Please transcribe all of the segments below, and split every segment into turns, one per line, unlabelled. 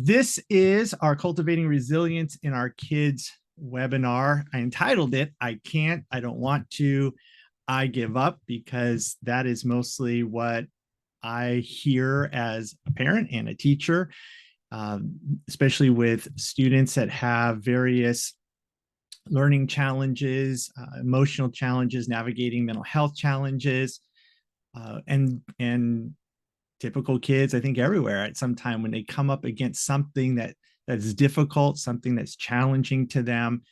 This is our Cultivating Resilience in Our Kids webinar. I entitled it, I Can't, I Don't Want to, I Give Up, because that is mostly what I hear as a parent and a teacher, especially with students that have various learning challenges, emotional challenges, navigating mental health challenges, and typical kids, I think everywhere at some time when they come up against something that's difficult, something that's challenging to them,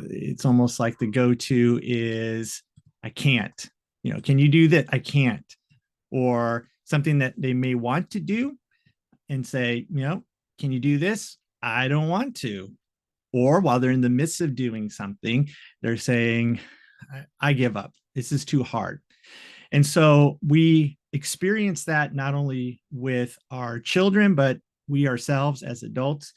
it's almost like the go-to is, I can't. Can you do that? I can't. Or something that they may want to do and say, can you do this? I don't want to. Or while they're in the midst of doing something, they're saying, I give up. This is too hard. And so we experience that not only with our children, but we ourselves as adults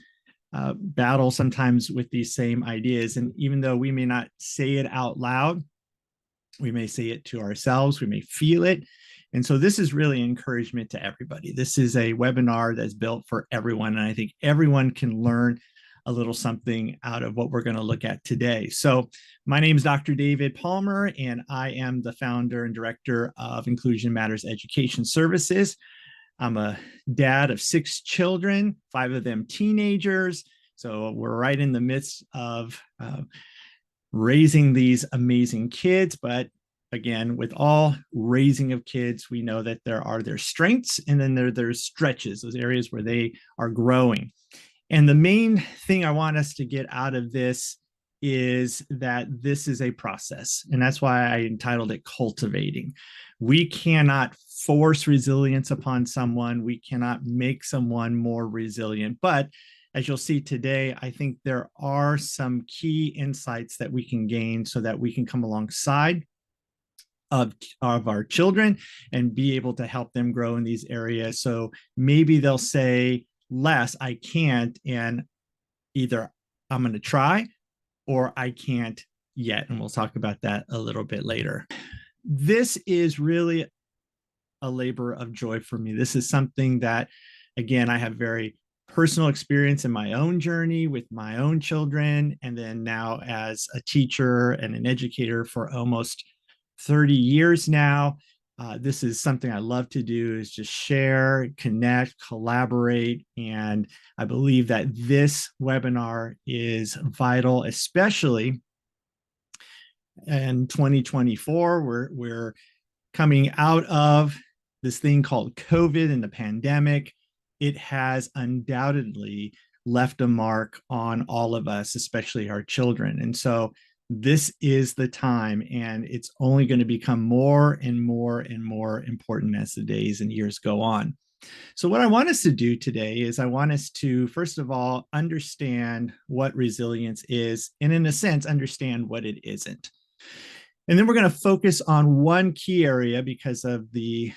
battle sometimes with these same ideas. And even though we may not say it out loud, we may say it to ourselves, we may feel it. And so this is really encouragement to everybody. This is a webinar that's built for everyone. And I think everyone can learn a little something out of what we're going to look at today. So my name is Dr. David Palmer, and I am the founder and director of Inclusion Matters Education Services. I'm a dad of 6 children, 5 of them teenagers. So we're right in the midst of raising these amazing kids. But again, with all raising of kids, we know that there are their strengths and then there's stretches, those areas where they are growing. And the main thing I want us to get out of this is that this is a process. And that's why I entitled it Cultivating. We cannot force resilience upon someone. We cannot make someone more resilient. But as you'll see today, I think there are some key insights that we can gain so that we can come alongside of our children and be able to help them grow in these areas. So maybe they'll say, less, I can't, and either I'm going to try or I can't yet. And we'll talk about that a little bit later. This is really a labor of joy for me. This is something that, again, I have very personal experience in my own journey with my own children. And then now as a teacher and an educator for almost 30 years now. This is something I love to do, is just share, connect, collaborate. And I believe that this webinar is vital, especially in 2024. We're coming out of this thing called COVID and the pandemic. It has undoubtedly left a mark on all of us, especially our children. And so this is the time, and it's only going to become more and more and more important as the days and years go on. So what I want us to do today is I want us to, first of all, understand what resilience is, and in a sense, understand what it isn't. And then we're going to focus on one key area because of the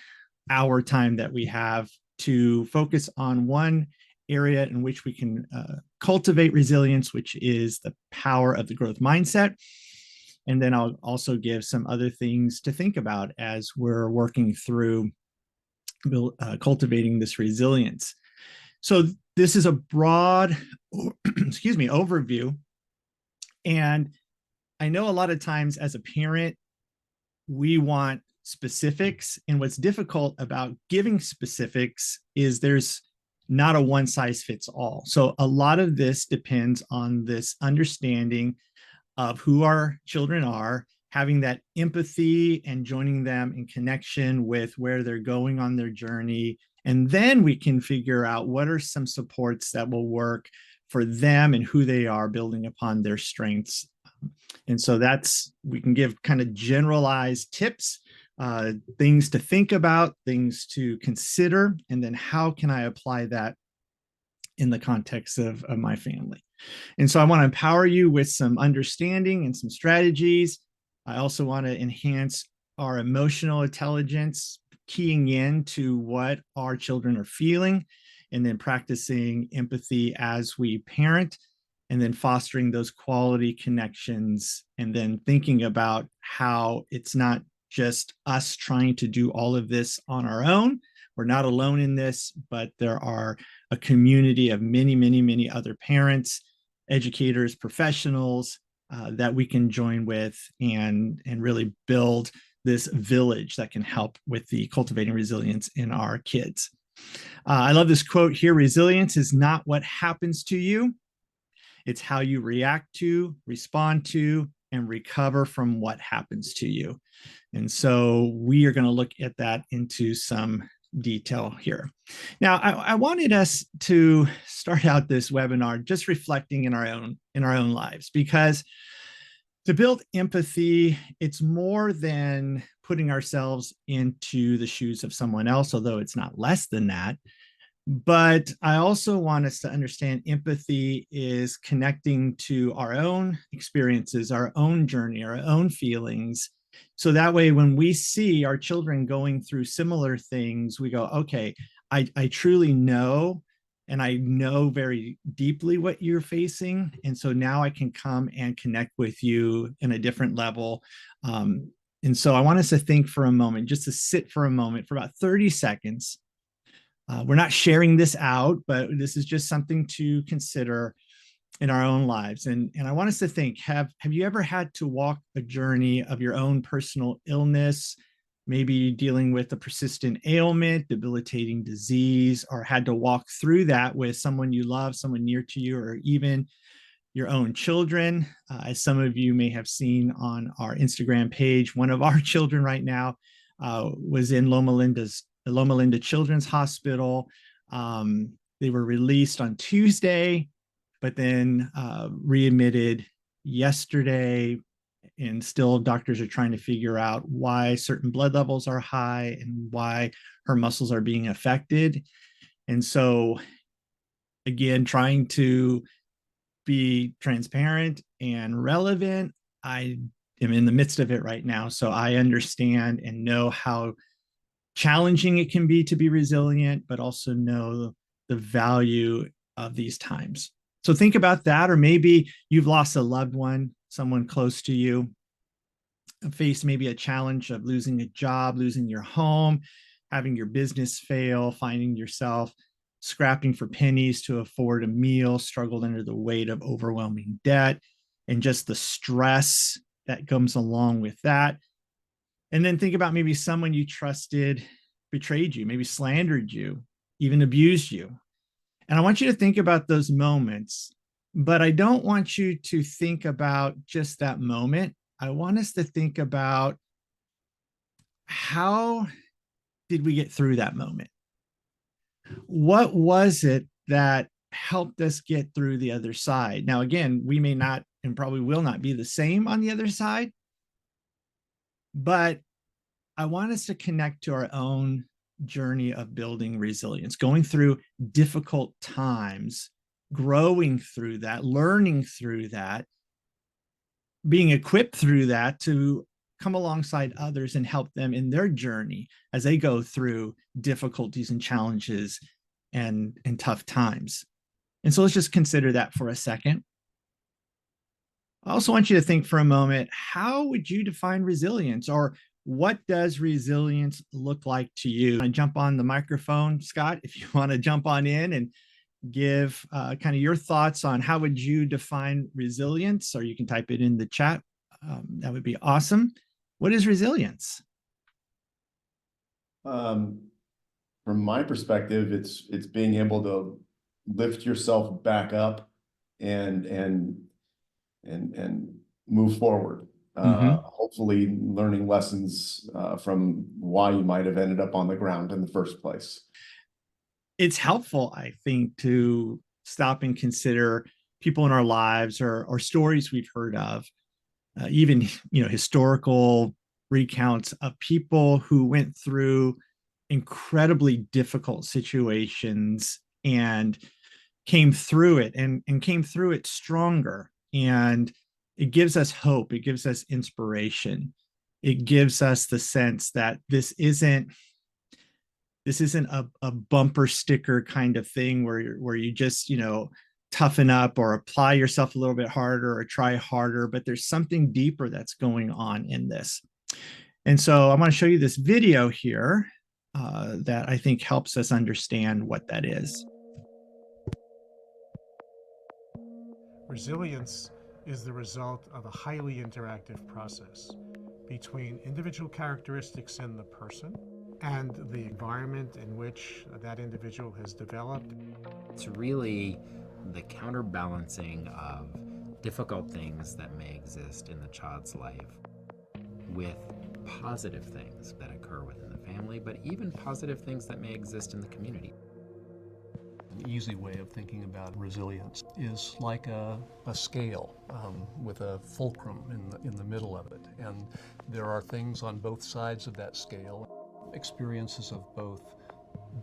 hour time that we have to focus on one area in which we can cultivate resilience, which is the power of the growth mindset. And then I'll also give some other things to think about as we're working through cultivating this resilience. So this is a broad, overview. And I know a lot of times as a parent, we want specifics. And what's difficult about giving specifics is there's not a one size fits all. So a lot of this depends on this understanding of who our children are, having that empathy and joining them in connection with where they're going on their journey. And then we can figure out what are some supports that will work for them and who they are, building upon their strengths. And so we can give kind of generalized tips, things to think about, things to consider, and then how can I apply that in the context of my family. And so I want to empower you with some understanding and some strategies. I also want to enhance our emotional intelligence, keying in to what our children are feeling, and then practicing empathy as we parent, and then fostering those quality connections, and then thinking about how it's not just us trying to do all of this on our own, we're not alone in this, but there are a community of many, many, many other parents, educators, professionals that we can join with and really build this village that can help with the cultivating resilience in our kids. I love this quote here: resilience is not what happens to you, it's how you react to, respond to, and recover from what happens to you. And so we are going to look at that into some detail here. Now, I wanted us to start out this webinar just reflecting in our own lives, because to build empathy, it's more than putting ourselves into the shoes of someone else, although it's not less than that. But I also want us to understand empathy is connecting to our own experiences, our own journey, our own feelings. So that way, when we see our children going through similar things, we go, okay, I truly know, and I know very deeply what you're facing. And so now I can come and connect with you in a different level. And so I want us to think for a moment, just to sit for a moment for about 30 seconds. We're not sharing this out, but this is just something to consider in our own lives. And I want us to think, have you ever had to walk a journey of your own personal illness, maybe dealing with a persistent ailment, debilitating disease, or had to walk through that with someone you love, someone near to you, or even your own children? As some of you may have seen on our Instagram page, one of our children right now was in Loma Linda Children's Hospital. They were released on Tuesday, but then readmitted yesterday. And still, doctors are trying to figure out why certain blood levels are high and why her muscles are being affected. And so, again, trying to be transparent and relevant, I am in the midst of it right now. So I understand and know how challenging it can be to be resilient, but also know the value of these times. So think about that. Or maybe you've lost a loved one, someone close to you, faced maybe a challenge of losing a job, losing your home, having your business fail, finding yourself scrapping for pennies to afford a meal, struggled under the weight of overwhelming debt, and just the stress that comes along with that. And then think about maybe someone you trusted betrayed you, maybe slandered you, even abused you. And I want you to think about those moments, but I don't want you to think about just that moment. I want us to think about, how did we get through that moment? What was it that helped us get through the other side? Now, again, we may not and probably will not be the same on the other side, but I want us to connect to our own journey of building resilience, going through difficult times, growing through that, learning through that, being equipped through that to come alongside others and help them in their journey as they go through difficulties and challenges and tough times. And so let's just consider that for a second. I also want you to think for a moment, how would you define resilience, or what does resilience look like to you? I jump on the microphone, Scott, if you want to jump on in and give kind of your thoughts on how would you define resilience, or you can type it in the chat. That would be awesome. What is resilience?
From my perspective, it's being able to lift yourself back up and move forward. Hopefully learning lessons from why you might have ended up on the ground in the first place.
It's helpful, I think, to stop and consider people in our lives or stories we've heard of, even historical recounts of people who went through incredibly difficult situations and came through it and came through it stronger. And it gives us hope. It gives us inspiration. It gives us the sense that this isn't a bumper sticker kind of thing where you just toughen up or apply yourself a little bit harder or try harder, but there's something deeper that's going on in this. And so I'm going to show you this video here. that I think helps us understand what that is.
Resilience is the result of a highly interactive process between individual characteristics in the person and the environment in which that individual has developed.
It's really the counterbalancing of difficult things that may exist in the child's life with positive things that occur within the family, but even positive things that may exist in the community.
An easy way of thinking about resilience is like a scale with a fulcrum in the middle of it. And there are things on both sides of that scale, experiences of both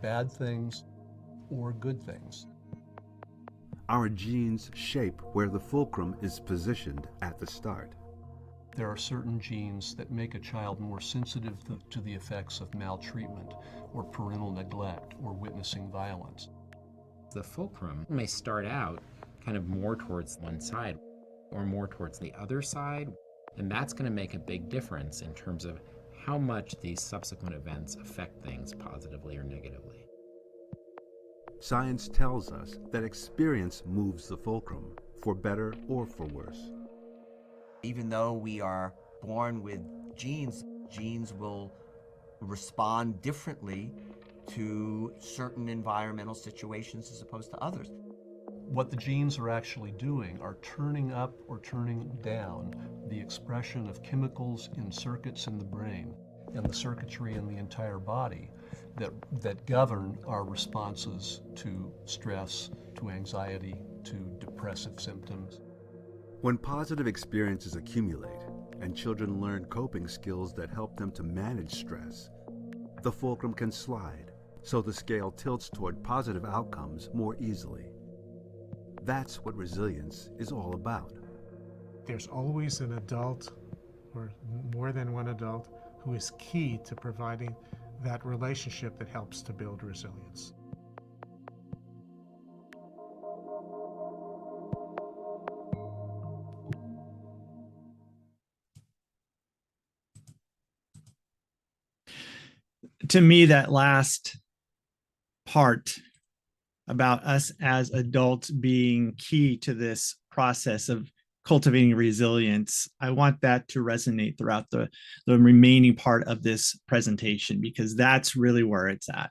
bad things or good things.
Our genes shape where the fulcrum is positioned at the start.
There are certain genes that make a child more sensitive to the effects of maltreatment or parental neglect or witnessing violence.
The fulcrum may start out kind of more towards one side or more towards the other side, and that's going to make a big difference in terms of how much these subsequent events affect things positively or negatively.
Science tells us that experience moves the fulcrum, for better or for worse.
Even though we are born with genes, genes will respond differently to certain environmental situations as opposed to others.
What the genes are actually doing are turning up or turning down the expression of chemicals in circuits in the brain and the circuitry in the entire body that govern our responses to stress, to anxiety, to depressive symptoms.
When positive experiences accumulate and children learn coping skills that help them to manage stress, the fulcrum can slide, so the scale tilts toward positive outcomes more easily. That's what resilience is all about.
There's always an adult, or more than one adult, who is key to providing that relationship that helps to build resilience.
To me, that last part about us as adults being key to this process of cultivating resilience, I want that to resonate throughout the remaining part of this presentation, because that's really where it's at.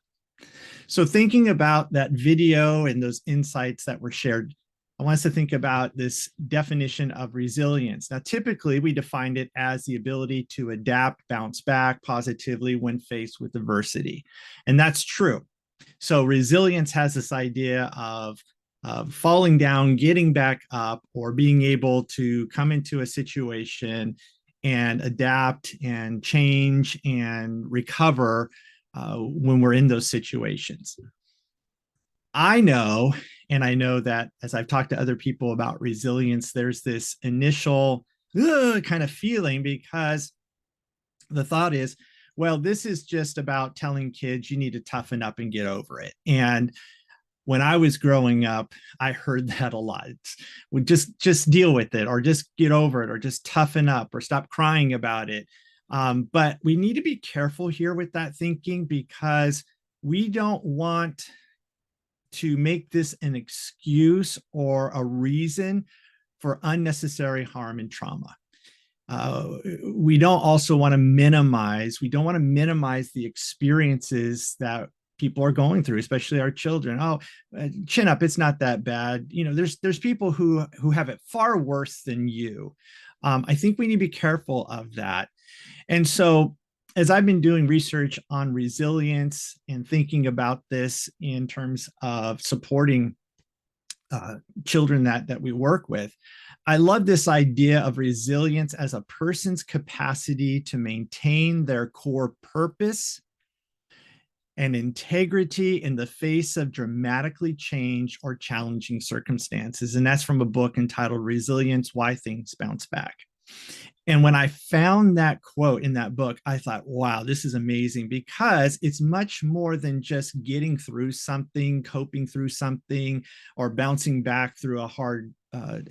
So thinking about that video and those insights that were shared, I want us to think about this definition of resilience. Now, typically we defined it as the ability to adapt, bounce back positively when faced with adversity. And that's true. So resilience has this idea of falling down, getting back up, or being able to come into a situation and adapt and change and recover when we're in those situations. I know, and I know that as I've talked to other people about resilience, there's this initial kind of feeling, because the thought is, well, this is just about telling kids you need to toughen up and get over it. And when I was growing up, I heard that a lot. We just deal with it, or just get over it, or just toughen up, or stop crying about it. But we need to be careful here with that thinking, because we don't want to make this an excuse or a reason for unnecessary harm and trauma. We don't also want to minimize, the experiences that people are going through, especially our children. Oh, chin up, it's not that bad. You know, there's people who have it far worse than you. I think we need to be careful of that. And so as I've been doing research on resilience and thinking about this in terms of supporting children that we work with, I love this idea of resilience as a person's capacity to maintain their core purpose and integrity in the face of dramatically changed or challenging circumstances. And that's from a book entitled Resilience: Why Things Bounce Back. And when I found that quote in that book, I thought, wow, this is amazing, because it's much more than just getting through something, coping through something, or bouncing back through a hard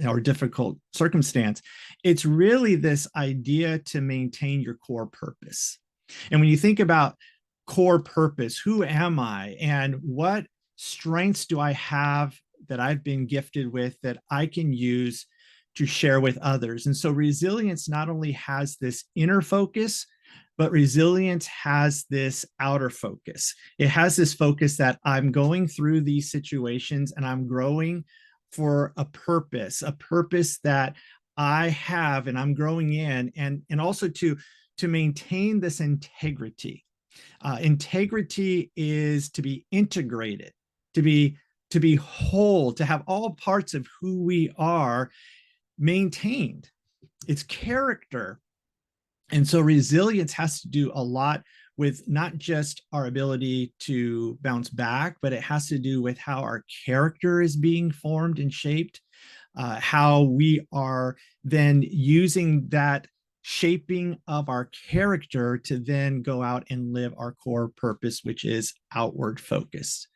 or difficult circumstance. It's really this idea to maintain your core purpose. And when you think about core purpose. Who am I? And what strengths do I have that I've been gifted with that I can use to share with others? And so resilience not only has this inner focus, but resilience has this outer focus. It has this focus that I'm going through these situations and I'm growing for a purpose that I have and I'm growing in, and also to maintain this integrity. Integrity is to be integrated, to be whole, to have all parts of who we are maintained. It's character. And so resilience has to do a lot with not just our ability to bounce back, but it has to do with how our character is being formed and shaped, how we are then using that shaping of our character to then go out and live our core purpose, which is outward focused.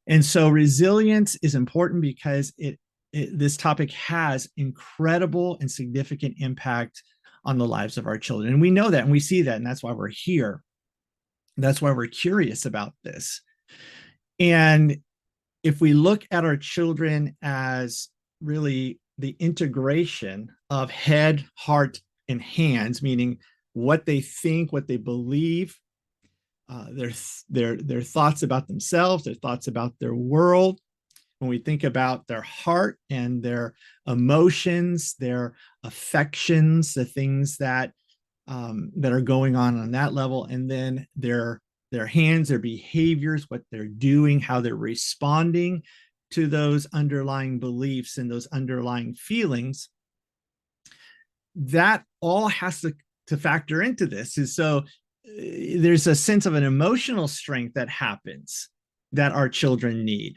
And so resilience is important because this topic has incredible and significant impact on the lives of our children. And we know that and we see that, and that's why we're here. That's why we're curious about this. And if we look at our children as really the integration of head, heart, and hands, meaning what they think, what they believe, their thoughts about themselves, their thoughts about their world. When we think about their heart and their emotions, their affections, the things that are going on that level, and then their hands, their behaviors, what they're doing, how they're responding to those underlying beliefs and those underlying feelings, that all has to factor into this. And so there's a sense of an emotional strength that happens that our children need.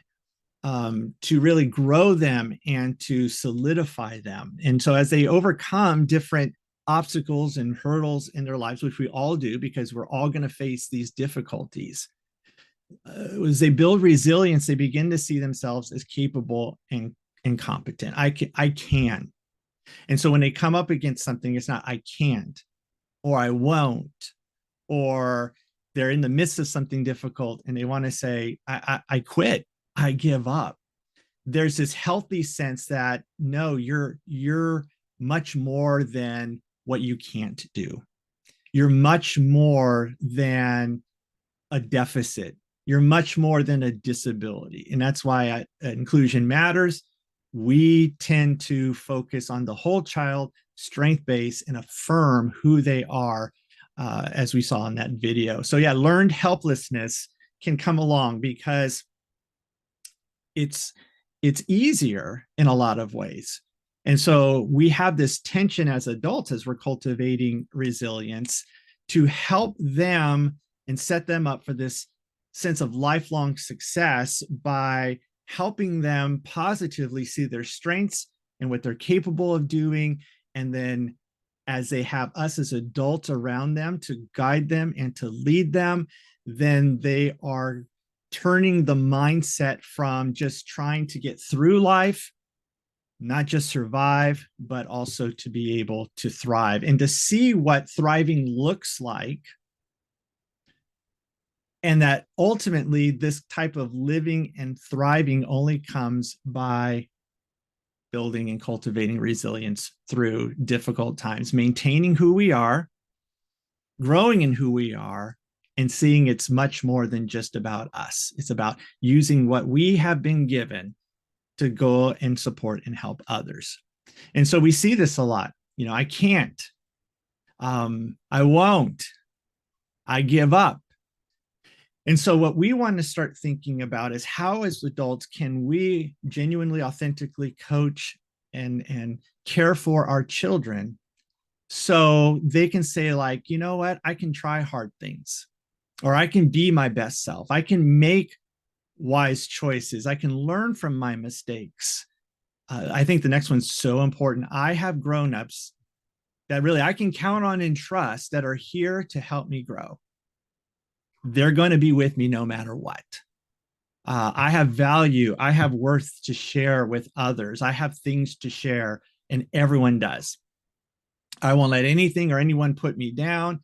To really grow them and to solidify them. And so as they overcome different obstacles and hurdles in their lives, which we all do because we're all going to face these difficulties, as they build resilience, they begin to see themselves as capable and competent. I can. And so when they come up against something, it's not I can't or I won't, or they're in the midst of something difficult and they want to say, I quit. I give up. There's this healthy sense that no, you're much more than what you can't do. You're much more than a deficit. You're much more than a disability. And that's why inclusion matters. We tend to focus on the whole child, strength base, and affirm who they are, as we saw in that video. So yeah, learned helplessness can come along because it's easier in a lot of ways. And so we have this tension as adults as we're cultivating resilience to help them and set them up for this sense of lifelong success by helping them positively see their strengths and what they're capable of doing. And then as they have us as adults around them to guide them and to lead them, then they are turning the mindset from just trying to get through life, not just survive, but also to be able to thrive and to see what thriving looks like. And that ultimately this type of living and thriving only comes by building and cultivating resilience through difficult times, maintaining who we are, growing in who we are, and seeing it's much more than just about us. It's about using what we have been given to go and support and help others. And so we see this a lot. You know, I can't, I won't, I give up. And so what we want to start thinking about is how as adults can we genuinely, authentically coach and care for our children so they can say like, you know what, I can try hard things. Or I can be my best self. I can make wise choices. I can learn from my mistakes. I think the next one's so important. I have grown-ups that really I can count on and trust that are here to help me grow. They're going to be with me no matter what. I have value. I have worth to share with others. I have things to share, and everyone does. I won't let anything or anyone put me down.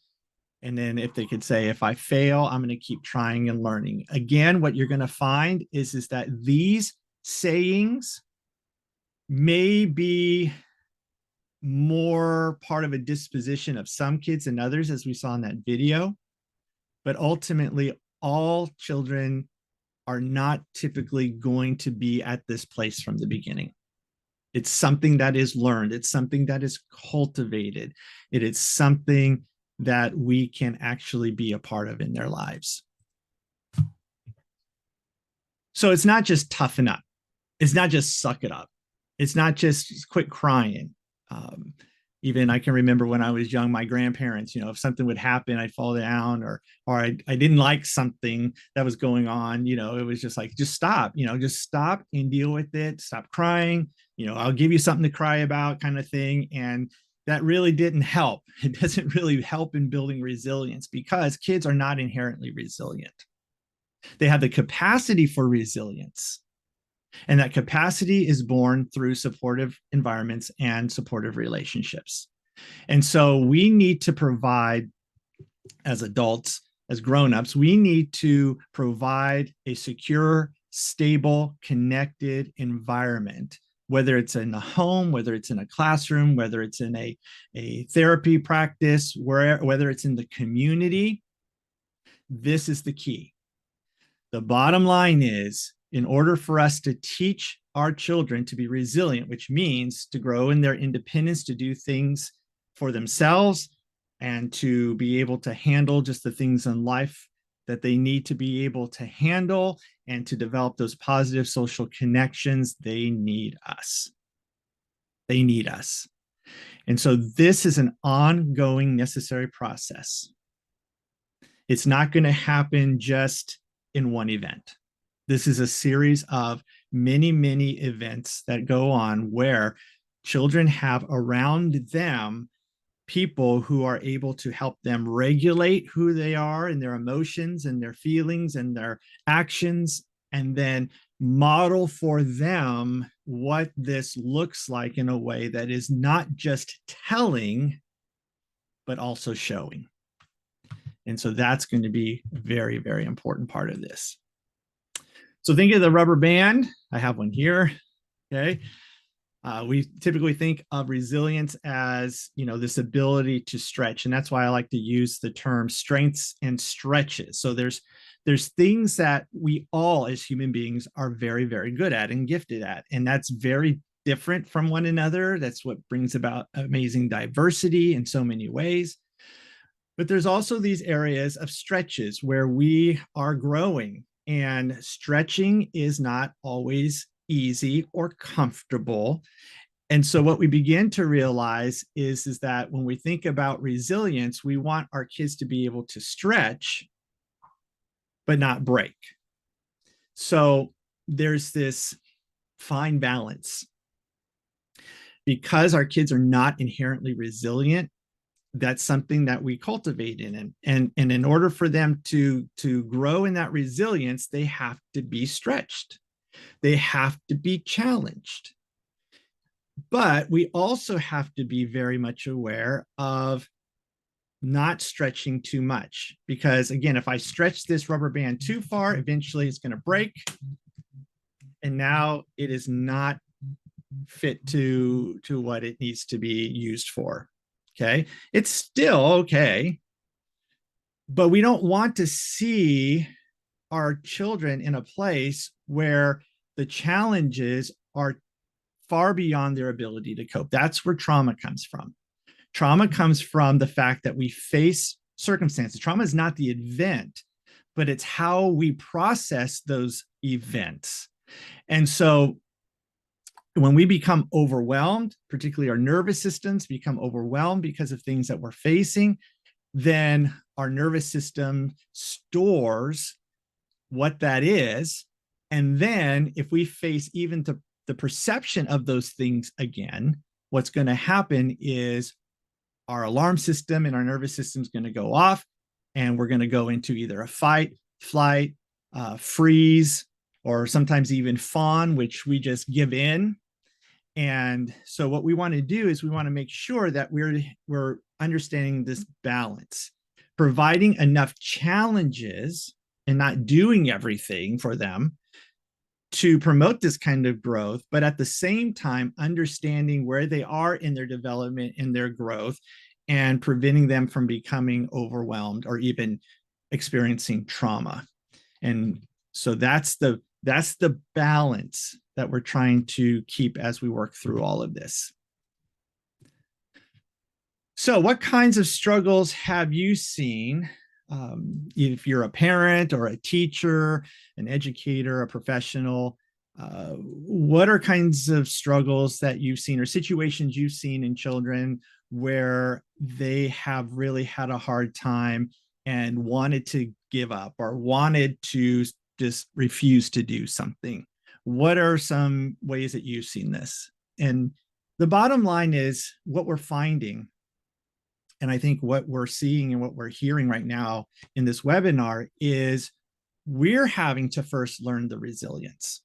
And then if they could say, if I fail, I'm going to keep trying and learning. Again, what you're going to find is that these sayings may be more part of a disposition of some kids than others, as we saw in that video. But ultimately, all children are not typically going to be at this place from the beginning. It's something that is learned. It's something that is cultivated. It is something that we can actually be a part of in their lives. So it's not just toughen up. It's not just suck it up. It's not just quit crying. Even I can remember when I was young, my grandparents, if something would happen, I'd fall down or I didn't like something that was going on, it was just like, just stop, just stop and deal with it. Stop crying. I'll give you something to cry about, kind of thing. And that really didn't help. It doesn't really help in building resilience because kids are not inherently resilient. They have the capacity for resilience. And that capacity is born through supportive environments and supportive relationships. And so we need to provide, as adults, as grown-ups, we need to provide a secure, stable, connected environment, whether it's in the home, whether it's in a classroom, whether it's in a therapy practice, whether it's in the community. This is the key. The bottom line is, in order for us to teach our children to be resilient, which means to grow in their independence, to do things for themselves, and to be able to handle just the things in life that they need to be able to handle, and to develop those positive social connections, they need us. They need us. And so this is an ongoing, necessary process. It's not going to happen just in one event. This is a series of many, many events that go on where children have around them people who are able to help them regulate who they are and their emotions and their feelings and their actions, and then model for them what this looks like in a way that is not just telling, but also showing. And so that's going to be a very, very important part of this. So think of the rubber band. I have one here. Okay. We typically think of resilience as, this ability to stretch. And that's why I like to use the term strengths and stretches. So there's things that we all as human beings are very, very good at and gifted at. And that's very different from one another. That's what brings about amazing diversity in so many ways. But there's also these areas of stretches where we are growing. And stretching is not always easy or comfortable. And so what we begin to realize is that when we think about resilience, we want our kids to be able to stretch, but not break. So there's this fine balance. Because our kids are not inherently resilient, that's something that we cultivate in. And in order for them to grow in that resilience, they have to be stretched. They have to be challenged. But we also have to be very much aware of not stretching too much. Because again, if I stretch this rubber band too far, eventually it's going to break. And now it is not fit to what it needs to be used for. Okay. It's still okay, but we don't want to see our children in a place where the challenges are far beyond their ability to cope. That's where trauma comes from. Trauma comes from the fact that we face circumstances. Trauma is not the event, but it's how we process those events. And so when we become overwhelmed, particularly our nervous systems become overwhelmed because of things that we're facing, then our nervous system stores what that is. And then if we face even the perception of those things again, what's going to happen is our alarm system and our nervous system is going to go off, and we're going to go into either a fight, flight, freeze, or sometimes even fawn, which we just give in. And so what we want to do is we want to make sure that we're understanding this balance providing enough challenges and not doing everything for them to promote this kind of growth, but at the same time, understanding where they are in their development, in their growth, and preventing them from becoming overwhelmed or even experiencing trauma. And so that's the balance that we're trying to keep as we work through all of this. So what kinds of struggles have you seen? If you're a parent or a teacher, an educator, a professional, what are kinds of struggles that you've seen or situations you've seen in children where they have really had a hard time and wanted to give up or wanted to just refuse to do something? What are some ways that you've seen this? And the bottom line is what we're finding, and I think what we're seeing and what we're hearing right now in this webinar is we're having to first learn the resilience.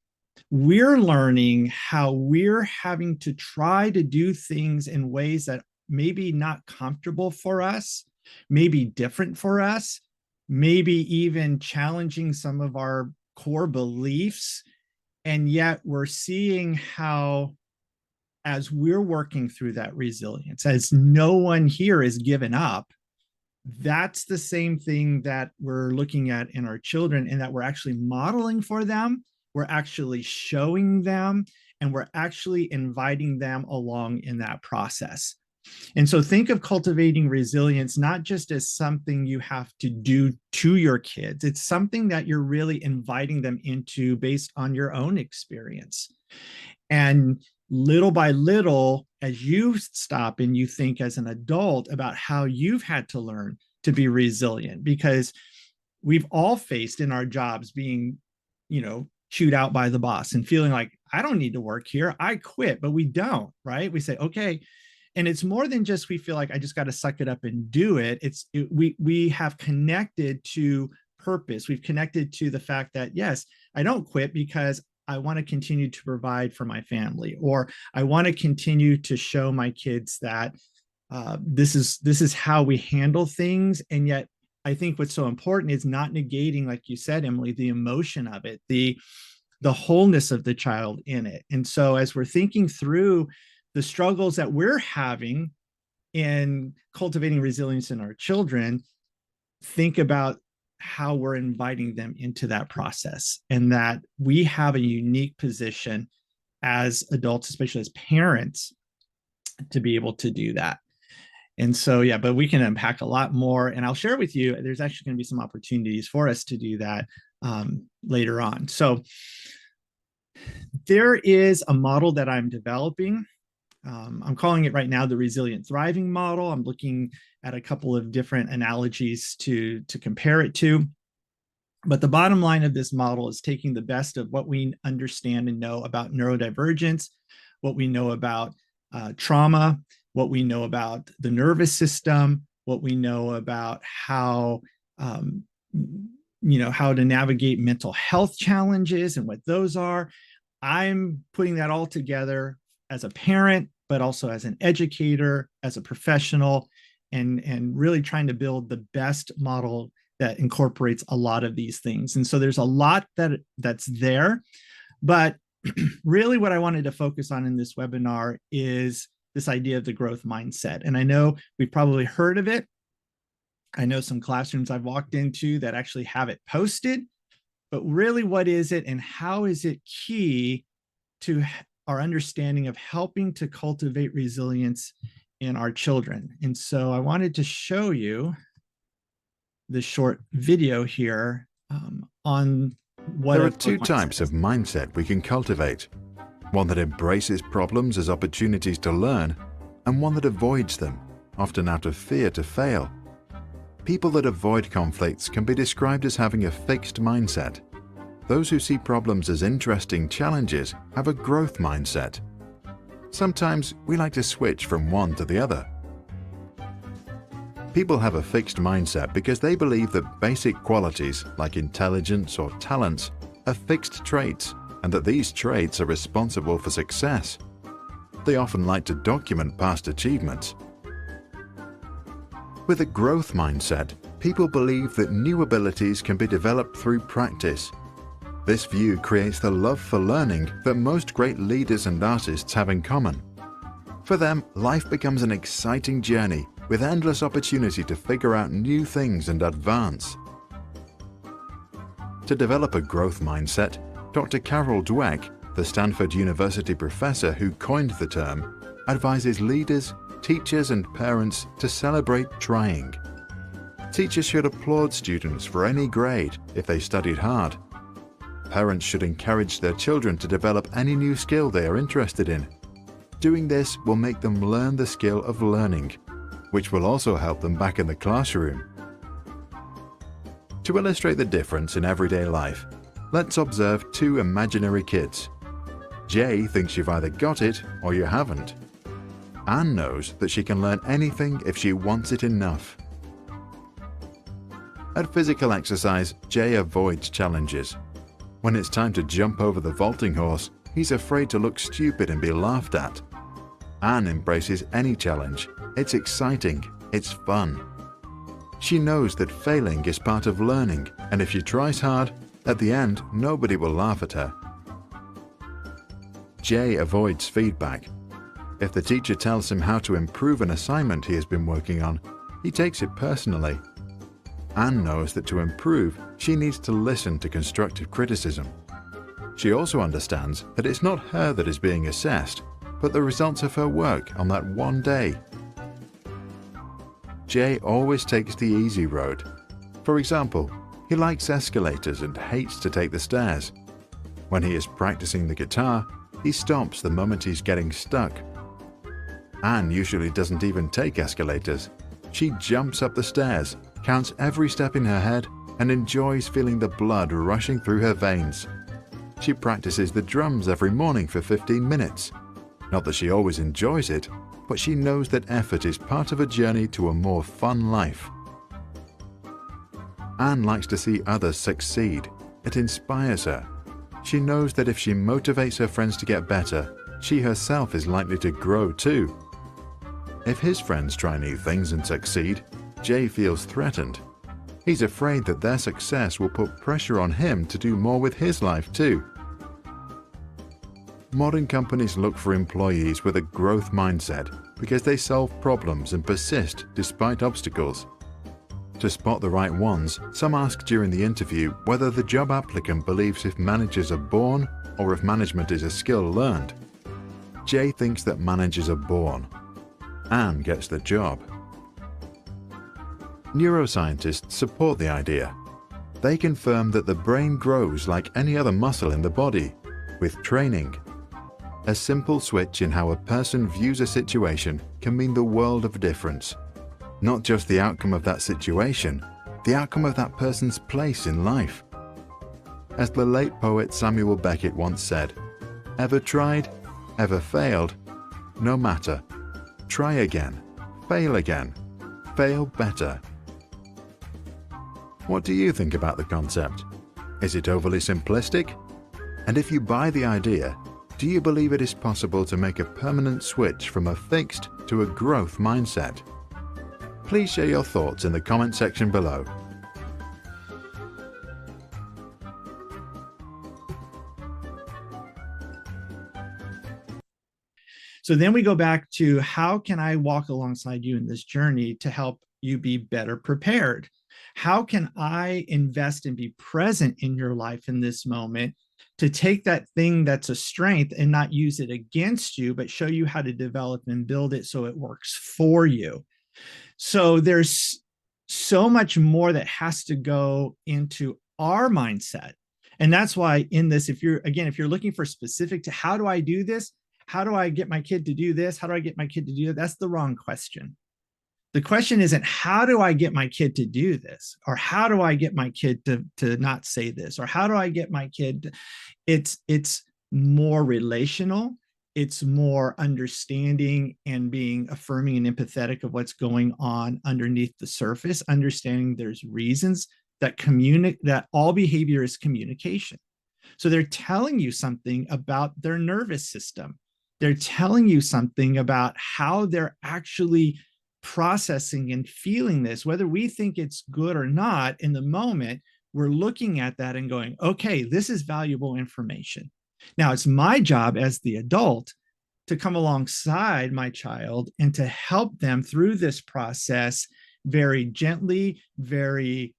We're learning how we're having to try to do things in ways that maybe not comfortable for us, maybe different for us, maybe even challenging some of our core beliefs. And yet we're seeing how, as we're working through that resilience, as no one here is given up, that's the same thing that we're looking at in our children, and that we're actually modeling for them, we're actually showing them, and we're actually inviting them along in that process. And so think of cultivating resilience not just as something you have to do to your kids. It's something that you're really inviting them into based on your own experience. And little by little, as you stop and you think as an adult about how you've had to learn to be resilient, because we've all faced in our jobs being, chewed out by the boss and feeling like, I don't need to work here, I quit, but we don't, right? We say, okay. And it's more than just, we feel like I just got to suck it up and do it. We have connected to purpose. We've connected to the fact that, yes, I don't quit because I want to continue to provide for my family, or I want to continue to show my kids that this is how we handle things. And yet I think what's so important is not negating, like you said, Emily, the emotion of it, the wholeness of the child in it. And so as we're thinking through the struggles that we're having in cultivating resilience in our children, think about how we're inviting them into that process, and that we have a unique position as adults, especially as parents, to be able to do that. And so, yeah, but we can unpack a lot more, and I'll share with you, there's actually going to be some opportunities for us to do that later on. So there is a model that I'm developing. I'm calling it right now the Resilient Thriving Model. I'm looking at a couple of different analogies to compare it to. But the bottom line of this model is taking the best of what we understand and know about neurodivergence, what we know about trauma, what we know about the nervous system, what we know about how how to navigate mental health challenges and what those are. I'm putting that all together as a parent, but also as an educator, as a professional, and really trying to build the best model that incorporates a lot of these things. And so there's a lot that's there, but really what I wanted to focus on in this webinar is this idea of the growth mindset. And I know we've probably heard of it. I know some classrooms I've walked into that actually have it posted, but really what is it and how is it key to our understanding of helping to cultivate resilience in our children? And so I wanted to show you this short video here on what
there are two types of mindset we can cultivate. One that embraces problems as opportunities to learn, and one that avoids them, often out of fear to fail. People that avoid conflicts can be described as having a fixed mindset. Those who see problems as interesting challenges have a growth mindset. Sometimes we like to switch from one to the other. People have a fixed mindset because they believe that basic qualities like intelligence or talents are fixed traits, and that these traits are responsible for success. They often like to document past achievements. With a growth mindset, people believe that new abilities can be developed through practice. This view creates the love for learning that most great leaders and artists have in common. For them, life becomes an exciting journey with endless opportunity to figure out new things and advance. To develop a growth mindset, Dr. Carol Dweck, the Stanford University professor who coined the term, advises leaders, teachers, and parents to celebrate trying. Teachers should applaud students for any grade if they studied hard. Parents should encourage their children to develop any new skill they are interested in. Doing this will make them learn the skill of learning, which will also help them back in the classroom. To illustrate the difference in everyday life, let's observe two imaginary kids. Jay thinks you've either got it or you haven't. Anne knows that she can learn anything if she wants it enough. At physical exercise, Jay avoids challenges. When it's time to jump over the vaulting horse, he's afraid to look stupid and be laughed at. Anne embraces any challenge. It's exciting, it's fun. She knows that failing is part of learning, and if she tries hard, at the end, nobody will laugh at her. Jay avoids feedback. If the teacher tells him how to improve an assignment he has been working on, he takes it personally. Anne knows that to improve, she needs to listen to constructive criticism. She also understands that it's not her that is being assessed, but the results of her work on that one day. Jay always takes the easy road. For example, he likes escalators and hates to take the stairs. When he is practicing the guitar, he stops the moment he's getting stuck. Anne usually doesn't even take escalators. She jumps up the stairs, counts every step in her head, and enjoys feeling the blood rushing through her veins. She practices the drums every morning for 15 minutes. Not that she always enjoys it, but she knows that effort is part of a journey to a more fun life. Anne likes to see others succeed. It inspires her. She knows that if she motivates her friends to get better, she herself is likely to grow too. If his friends try new things and succeed, Jay feels threatened. He's afraid that their success will put pressure on him to do more with his life too. Modern companies look for employees with a growth mindset because they solve problems and persist despite obstacles. To spot the right ones, some ask during the interview whether the job applicant believes if managers are born or if management is a skill learned. Jay thinks that managers are born. Anne gets the job. Neuroscientists support the idea. They confirm that the brain grows like any other muscle in the body, with training. A simple switch in how a person views a situation can mean the world of difference. Not just the outcome of that situation, the outcome of that person's place in life. As the late poet Samuel Beckett once said, "Ever tried? Ever failed? No matter. Try again. Fail again. Fail better." What do you think about the concept? Is it overly simplistic? And if you buy the idea, do you believe it is possible to make a permanent switch from a fixed to a growth mindset? Please share your thoughts in the comment section below.
So then we go back to how can I walk alongside you in this journey to help you be better prepared? How can I invest and be present in your life in this moment to take that thing that's a strength and not use it against you, but show you how to develop and build it so it works for you? So there's so much more that has to go into our mindset. And that's why in this, if you're looking for specific to how do I do this? How do I get my kid to do this? How do I get my kid to do it? That's the wrong question. The question isn't how do I get my kid to do this? Or how do I get my kid to not say this? Or how do I get my kid to... It's more relational. It's more understanding and being affirming and empathetic of what's going on underneath the surface, understanding there's reasons that all behavior is communication. So they're telling you something about their nervous system. They're telling you something about how they're actually processing and feeling this, whether we think it's good or not in the moment, we're looking at that and going, okay, this is valuable information. Now it's my job as the adult to come alongside my child and to help them through this process very gently, very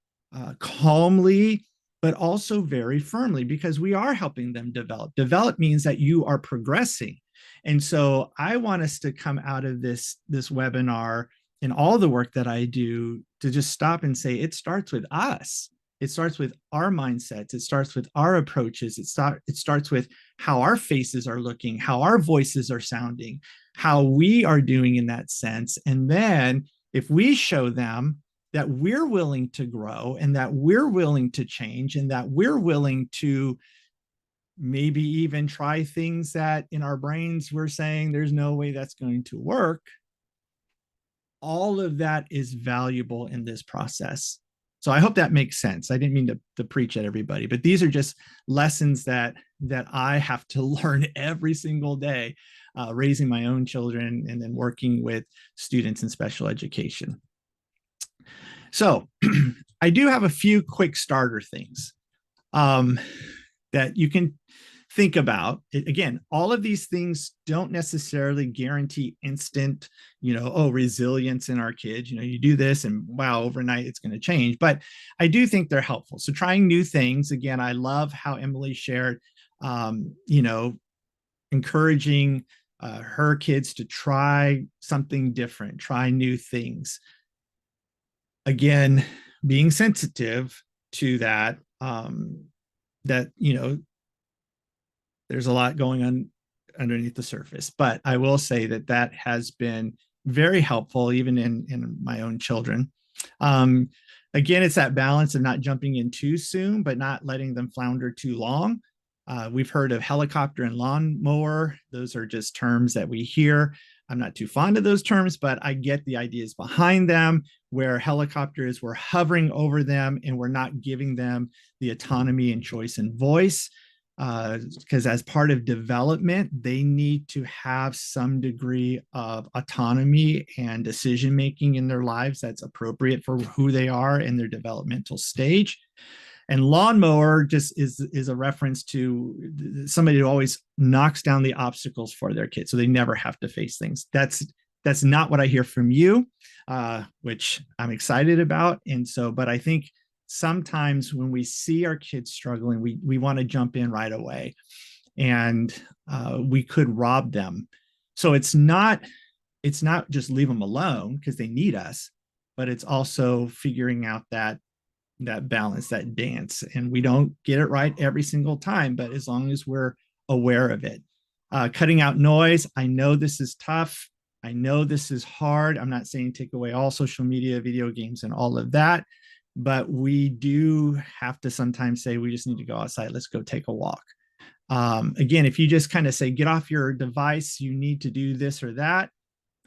calmly, but also very firmly, because we are helping them develop. Develop means that you are progressing. And so I want us to come out of this webinar and all the work that I do to just stop and say, it starts with us. It starts with our mindsets. It starts with our approaches. It starts with how our faces are looking, how our voices are sounding, how we are doing in that sense. And then if we show them that we're willing to grow and that we're willing to change and that we're willing to maybe even try things that in our brains we're saying there's no way that's going to work, all of that is valuable in this process. So I hope that makes sense. I didn't mean to preach at everybody, but these are just lessons that I have to learn every single day, raising my own children and then working with students in special education. So I do have a few quick starter things that you can think about. Again, all of these things don't necessarily guarantee instant, resilience in our kids. You do this and wow, overnight it's going to change. But I do think they're helpful. So trying new things. Again, I love how Emily shared, encouraging her kids to try something different, try new things. Again, being sensitive to that, there's a lot going on underneath the surface, but I will say that has been very helpful, even in my own children. Again, it's that balance of not jumping in too soon, but not letting them flounder too long. We've heard of helicopter and lawnmower. Those are just terms that we hear. I'm not too fond of those terms, but I get the ideas behind them, where helicopter is we're hovering over them and we're not giving them the autonomy and choice and voice. Because as part of development, they need to have some degree of autonomy and decision making in their lives that's appropriate for who they are in their developmental stage. And lawnmower just is a reference to somebody who always knocks down the obstacles for their kids, so they never have to face things. That's not what I hear from you, which I'm excited about. And so, but I think sometimes when we see our kids struggling, we want to jump in right away, and we could rob them. So it's not just leave them alone because they need us, but it's also figuring out that balance, that dance. And we don't get it right every single time, but as long as we're aware of it. Cutting out noise. I know this is tough. I know this is hard. I'm not saying take away all social media, video games, and all of that. But we do have to sometimes say, we just need to go outside. Let's go take a walk. Again, if you just kind of say, get off your device, you need to do this or that,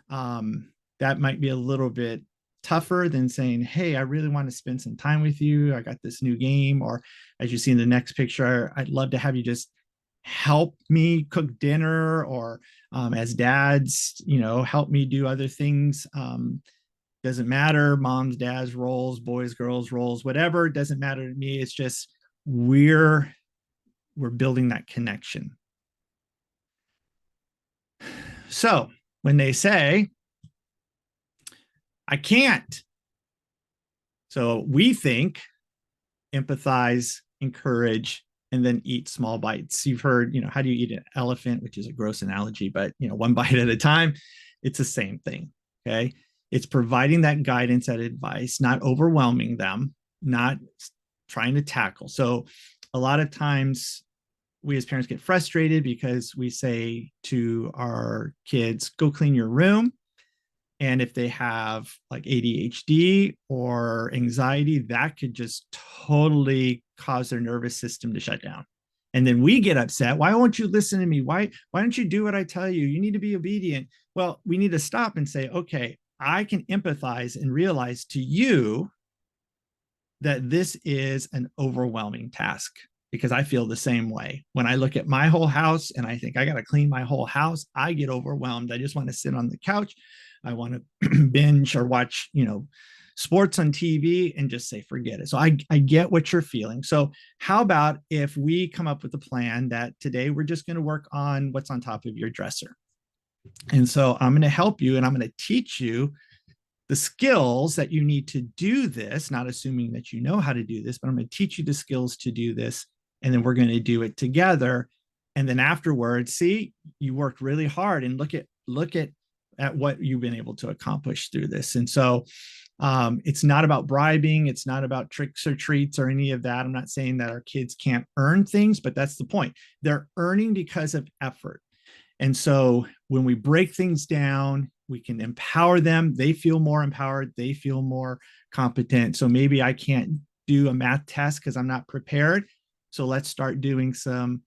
that might be a little bit tougher than saying, hey, I really want to spend some time with you. I got this new game. Or as you see in the next picture, I'd love to have you just help me cook dinner, or as dads, help me do other things. Doesn't matter, moms, dads roles, boys, girls roles, whatever, it doesn't matter to me. It's just we're building that connection. So when they say, I can't, so we think empathize, encourage, and then eat small bites. You've heard, how do you eat an elephant, which is a gross analogy, but one bite at a time. It's the same thing. Okay. It's providing that guidance, that advice, not overwhelming them, not trying to tackle. So a lot of times we as parents get frustrated because we say to our kids, go clean your room. And if they have like ADHD or anxiety, that could just totally cause their nervous system to shut down. And then we get upset. Why won't you listen to me? Why don't you do what I tell you? You need to be obedient. Well, we need to stop and say, okay, I can empathize and realize to you that this is an overwhelming task. because I feel the same way. When I look at my whole house and I think I got to clean my whole house, I get overwhelmed. I just want to sit on the couch. I want to binge or watch, sports on TV and just say, forget it. So I get what you're feeling. So how about if we come up with a plan that today we're just going to work on what's on top of your dresser. And so I'm going to help you and I'm going to teach you the skills that you need to do this, not assuming that you know how to do this, but I'm going to teach you the skills to do this. And then we're going to do it together. And then afterwards, see, you worked really hard and look at what you've been able to accomplish through this. And so it's not about bribing. It's not about tricks or treats or any of that. I'm not saying that our kids can't earn things, but that's the point. They're earning because of effort. And so when we break things down, we can empower them. They feel more empowered. They feel more competent. So maybe I can't do a math test because I'm not prepared. So let's start doing some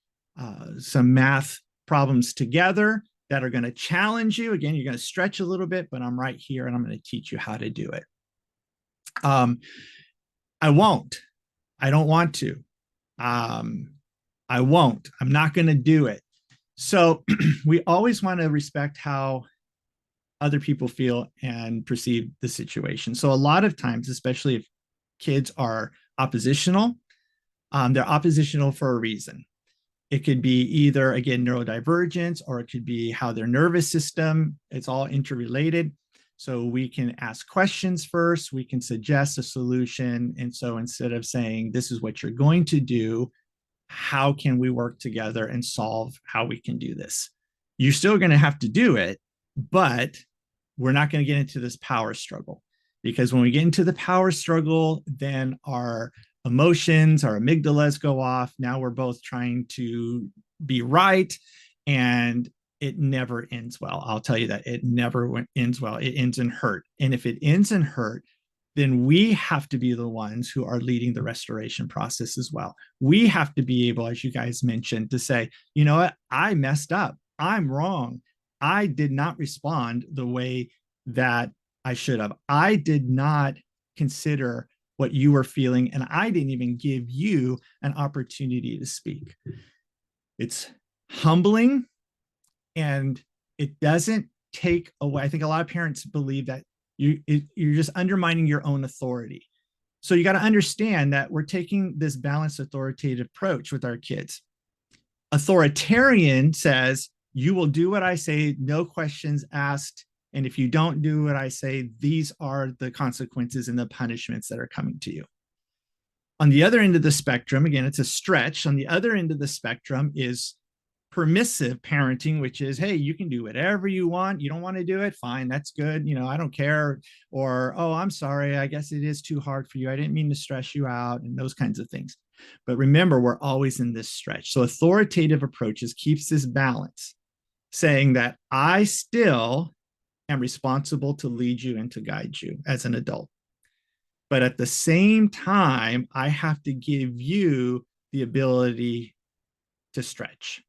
math problems together that are going to challenge you. Again, you're going to stretch a little bit, but I'm right here and I'm going to teach you how to do it. I won't. I don't want to. I won't. I'm not going to do it. So we always want to respect how other people feel and perceive the situation. So a lot of times, especially if kids are oppositional, they're oppositional for a reason. It could be either, again, neurodivergence, or it could be how their nervous system, it's all interrelated. So we can ask questions first, we can suggest a solution. And so instead of saying, this is what you're going to do, how can we work together and solve how we can do this? You're still going to have to do it, but we're not going to get into this power struggle, because when we get into the power struggle, then our emotions, our amygdalas go off. Now we're both trying to be right, and it never ends well. I'll tell you that it never ends well. It ends in hurt. And if it ends in hurt, then we have to be the ones who are leading the restoration process as well. We have to be able, as you guys mentioned, to say, you know what, I messed up. I'm wrong. I did not respond the way that I should have. I did not consider what you were feeling, and I didn't even give you an opportunity to speak. It's humbling, and it doesn't take away. I think a lot of parents believe that you're just undermining your own authority. So you got to understand that we're taking this balanced authoritative approach with our kids. Authoritarian says, you will do what I say, no questions asked. And if you don't do what I say, these are the consequences and the punishments that are coming to you. On the other end of the spectrum, again, it's a stretch. On the other end of the spectrum is permissive parenting, which is, hey, you can do whatever you want. You don't want to do it, fine, that's good. I don't care. Or, oh, I'm sorry, I guess it is too hard for you. I didn't mean to stress you out, and those kinds of things. But remember, we're always in this stretch. So authoritative approaches keeps this balance, saying that I still am responsible to lead you and to guide you as an adult. But at the same time, I have to give you the ability to stretch.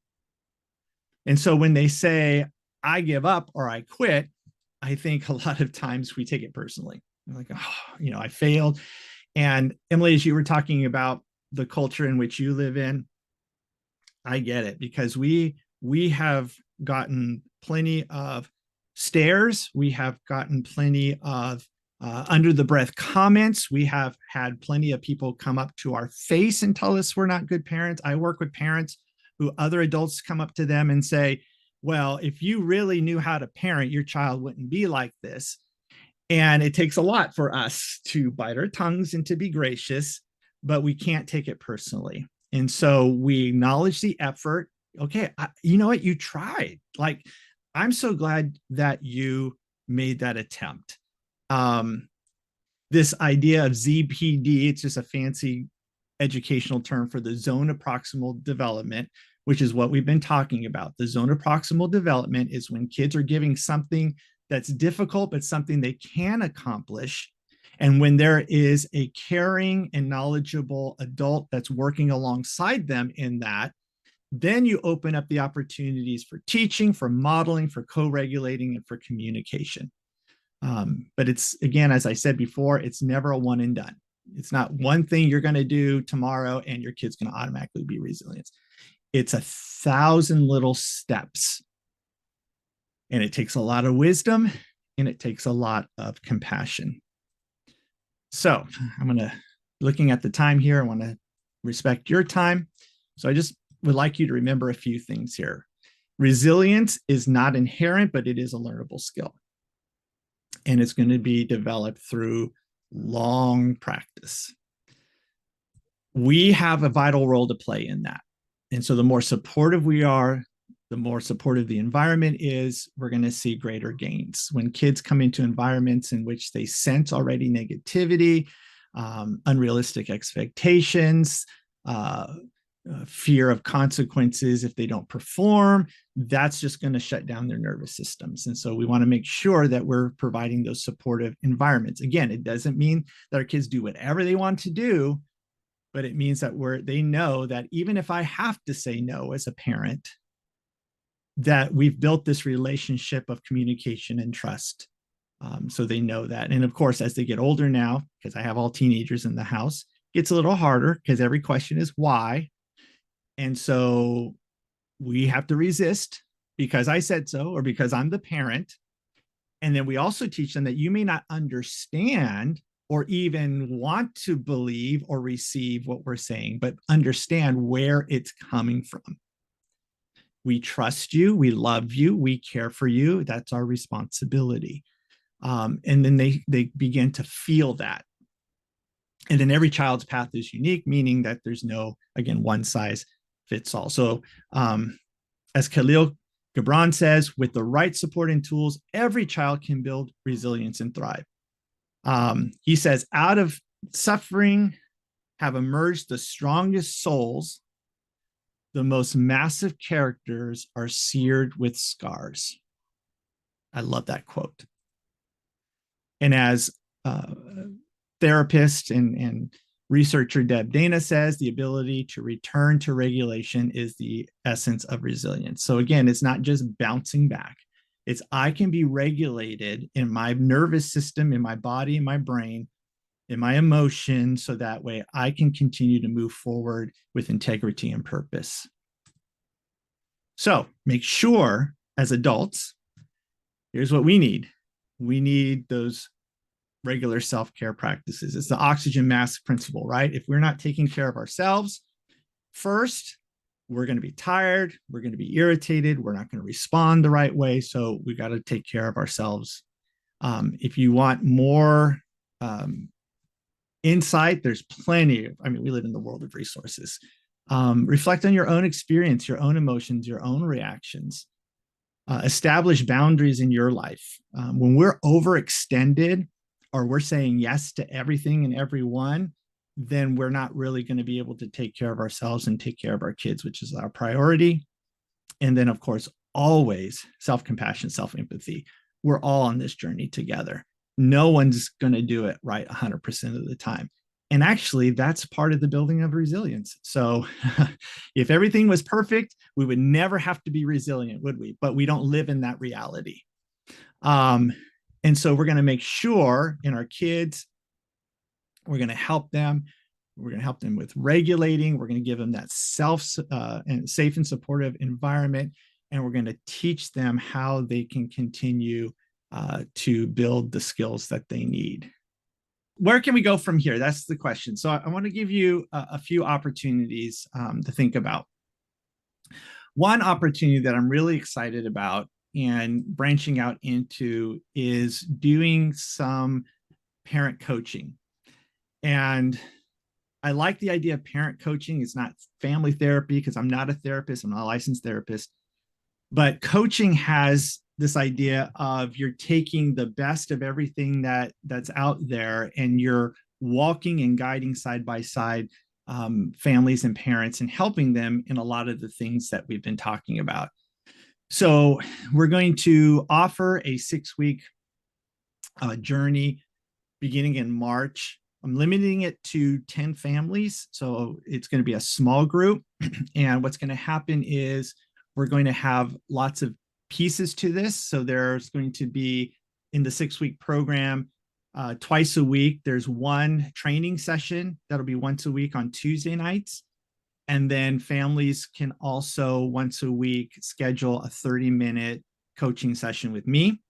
And so when they say, I give up or I quit, I think a lot of times we take it personally. I'm like, oh, I failed. And Emily, as you were talking about the culture in which you live in, I get it, because we have gotten plenty of stares. We have gotten plenty of under the breath comments. We have had plenty of people come up to our face and tell us we're not good parents. I work with parents who other adults come up to them and say, well, if you really knew how to parent, your child wouldn't be like this. And it takes a lot for us to bite our tongues and to be gracious, but we can't take it personally. And so we acknowledge the effort. Okay, you know what? You tried. Like, I'm so glad that you made that attempt. This idea of ZPD, it's just a fancy educational term for the zone of proximal development, which is what we've been talking about. The zone of proximal development is when kids are giving something that's difficult, but something they can accomplish. And when there is a caring and knowledgeable adult that's working alongside them in that, then you open up the opportunities for teaching, for modeling, for co-regulating, and for communication. But it's, again, as I said before, it's never a one and done. It's not one thing you're going to do tomorrow and your kid's going to automatically be resilient. It's 1,000 little steps. And it takes a lot of wisdom and it takes a lot of compassion. So looking at the time here, I want to respect your time. So I just would like you to remember a few things here. Resilience is not inherent, but it is a learnable skill. And it's going to be developed through long practice. We have a vital role to play in that. And so the more supportive we are, the more supportive the environment is, we're going to see greater gains. When kids come into environments in which they sense already negativity, unrealistic expectations, fear of consequences if they don't perform, that's just going to shut down their nervous systems. And so we want to make sure that we're providing those supportive environments. Again, it doesn't mean that our kids do whatever they want to do, but it means that they know that even if I have to say no as a parent, that we've built this relationship of communication and trust. So they know that. And of course, as they get older now, because I have all teenagers in the house, it gets a little harder because every question is why. And so we have to resist because I said so, or because I'm the parent. And then we also teach them that you may not understand or even want to believe or receive what we're saying, but understand where it's coming from. We trust you, we love you, we care for you. That's our responsibility. And then they begin to feel that. And then every child's path is unique, meaning that there's no, again, one size fits all. So as Khalil Gibran says, with the right support and tools, every child can build resilience and thrive. He says, out of suffering have emerged the strongest souls. The most massive characters are seared with scars. I love that quote. And as therapist and researcher Deb Dana says, the ability to return to regulation is the essence of resilience. So again, it's not just bouncing back. It's I can be regulated in my nervous system, in my body, in my brain, in my emotions, so that way I can continue to move forward with integrity and purpose. So make sure as adults, here's what we need. We need those regular self-care practices. It's the oxygen mask principle, right? If we're not taking care of ourselves first, we're going to be tired, we're going to be irritated, we're not going to respond the right way. So we got to take care of ourselves. If you want more insight, there's plenty of, we live in the world of resources. Reflect on your own experience, your own emotions, your own reactions. Establish boundaries in your life. When we're overextended or we're saying yes to everything and everyone, then we're not really going to be able to take care of ourselves and take care of our kids, which is our priority. And then, of course, always self-compassion, self-empathy. We're all on this journey together. No one's going to do it right 100% of the time. And actually, that's part of the building of resilience. So if everything was perfect, we would never have to be resilient, would we? But we don't live in that reality. And so we're going to make sure in our kids, we're going to help them. We're going to help them with regulating. We're going to give them that and safe and supportive environment. And we're going to teach them how they can continue to build the skills that they need. Where can we go from here? That's the question. So I want to give you a few opportunities to think about. One opportunity that I'm really excited about and branching out into is doing some parent coaching. And I like the idea of parent coaching. It's not family therapy because I'm not a therapist. I'm not a licensed therapist. But coaching has this idea of you're taking the best of everything that's out there and you're walking and guiding side by side families and parents and helping them in a lot of the things that we've been talking about. So we're going to offer a 6-week journey beginning in March. I'm limiting it to 10 families. So it's going to be a small group. And what's going to happen is we're going to have lots of pieces to this. So there's going to be in the 6-week program, twice a week. There's one training session that'll be once a week on Tuesday nights. And then families can also once a week schedule a 30-minute coaching session with me,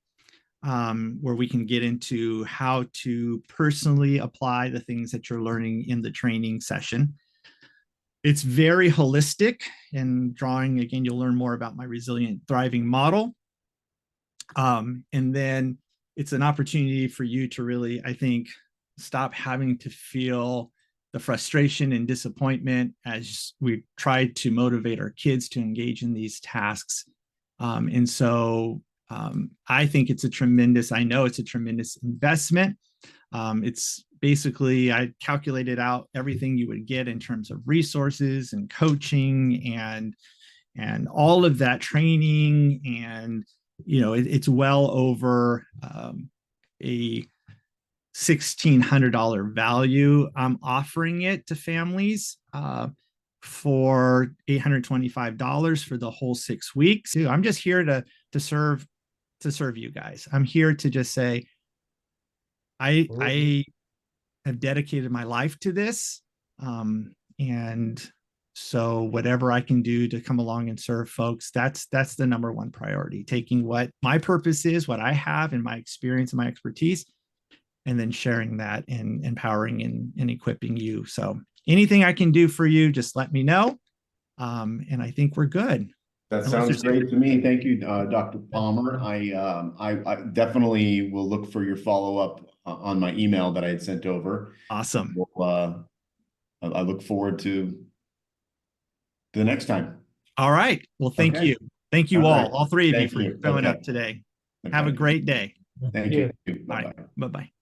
where we can get into how to personally apply the things that you're learning in the training session. It's very holistic, and drawing, again, you'll learn more about my resilient thriving model. And then it's an opportunity for you to really, I think, stop having to feel the frustration and disappointment as we try to motivate our kids to engage in these tasks. And so I think it's I know it's a tremendous investment. It's basically, I calculated out everything you would get in terms of resources and coaching and all of that training. And, it's well over a $1,600 value. I'm offering it to families for $825 for the whole 6 weeks. I'm just here to serve you guys. I'm here to just say, I have dedicated my life to this. And so whatever I can do to come along and serve folks, that's the number one priority, taking what my purpose is, what I have in my experience and my expertise, and then sharing that and empowering and equipping you. So anything I can do for you, just let me know. And I think we're good.
That sounds great to me. Thank you, Dr. Palmer. I definitely will look for your follow-up on my email that I had sent over.
Awesome.
I look forward to the next time.
All right. Well, thank you. Thank you all three of you for showing up today. Have a great day.
Thank you.
Bye. Bye-bye.